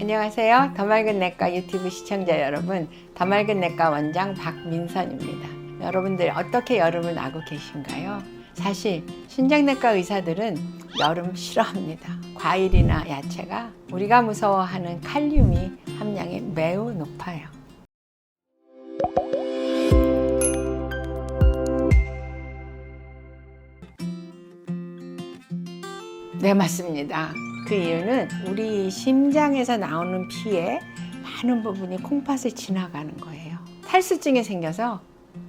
안녕하세요. 더 맑은 내과 유튜브 시청자 여러분, 더 맑은 내과 원장 박민선입니다. 여러분들 어떻게 여름을 나고 계신가요? 사실 신장내과 의사들은 여름 싫어합니다. 과일이나 야채가 우리가 무서워하는 칼륨이 함량이 매우 높아요. 네, 맞습니다. 그 이유는 우리 심장에서 나오는 피의 많은 부분이 콩팥을 지나가는 거예요. 탈수증이 생겨서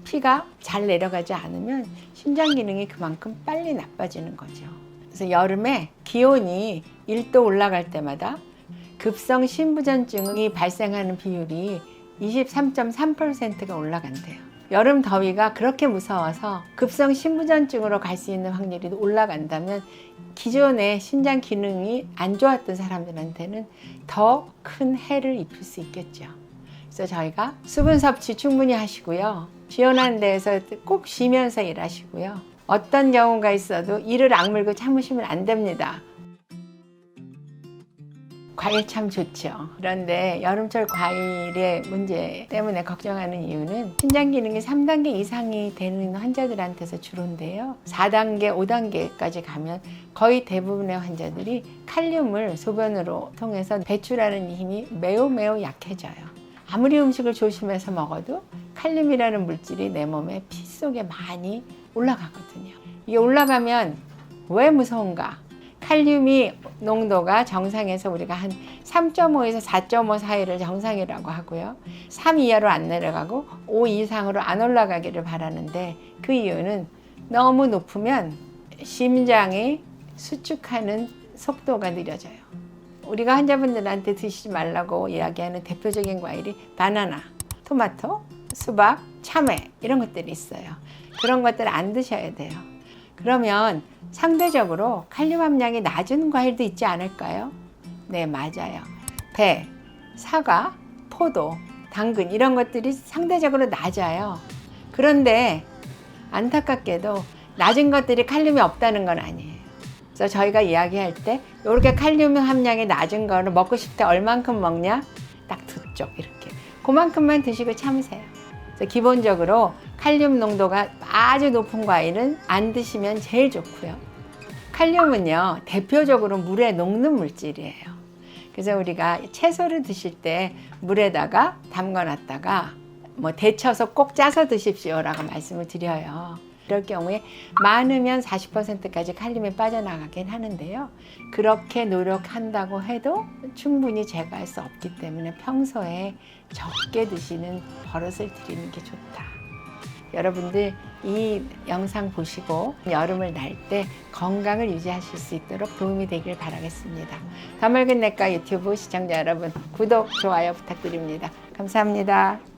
피가 잘 내려가지 않으면 심장 기능이 그만큼 빨리 나빠지는 거죠. 그래서 여름에 기온이 1도 올라갈 때마다 급성 심부전증이 발생하는 비율이 23.3%가 올라간대요. 여름 더위가 그렇게 무서워서 급성 심부전증으로 갈 수 있는 확률이 올라간다면 기존에 신장 기능이 안 좋았던 사람들한테는 더 큰 해를 입힐 수 있겠죠. 그래서 저희가 수분 섭취 충분히 하시고요. 시원한 데에서 꼭 쉬면서 일하시고요. 어떤 경우가 있어도 이를 악물고 참으시면 안 됩니다. 과일 참 좋죠. 그런데 여름철 과일의 문제 때문에 걱정하는 이유는 신장 기능이 3단계 이상이 되는 환자들한테서 주로인데요. 4단계, 5단계까지 가면 거의 대부분의 환자들이 칼륨을 소변으로 통해서 배출하는 힘이 매우 약해져요. 아무리 음식을 조심해서 먹어도 칼륨이라는 물질이 내 몸의 피 속에 많이 올라가거든요. 이게 올라가면 왜 무서운가? 칼륨이 농도가 정상에서 우리가 한 3.5에서 4.5 사이를 정상이라고 하고요. 3 이하로 안 내려가고 5 이상으로 안 올라가기를 바라는데 그 이유는 너무 높으면 심장이 수축하는 속도가 느려져요. 우리가 환자분들한테 드시지 말라고 이야기하는 대표적인 과일이 바나나, 토마토, 수박, 참외 이런 것들이 있어요. 그런 것들 안 드셔야 돼요. 그러면 상대적으로 칼륨 함량이 낮은 과일도 있지 않을까요? 네, 맞아요. 배, 사과, 포도, 당근 이런 것들이 상대적으로 낮아요. 그런데 안타깝게도 낮은 것들이 칼륨이 없다는 건 아니에요. 그래서 저희가 이야기할 때 이렇게 칼륨 함량이 낮은 거를 먹고 싶을 때 얼만큼 먹냐? 딱 2쪽 이렇게. 그만큼만 드시고 참으세요. 그래서 기본적으로 칼륨 농도가 아주 높은 과일은 안 드시면 제일 좋고요. 칼륨은요, 대표적으로 물에 녹는 물질이에요. 그래서 우리가 채소를 드실 때 물에다가 담가놨다가 데쳐서 꼭 짜서 드십시오라고 말씀을 드려요. 이럴 경우에 많으면 40%까지 칼륨이 빠져나가긴 하는데요. 그렇게 노력한다고 해도 충분히 제거할 수 없기 때문에 평소에 적게 드시는 버릇을 들이는 게 좋다. 여러분들 이 영상 보시고 여름을 날 때 건강을 유지하실 수 있도록 도움이 되길 바라겠습니다. 더 맑은 내과 유튜브 시청자 여러분, 구독, 좋아요 부탁드립니다. 감사합니다.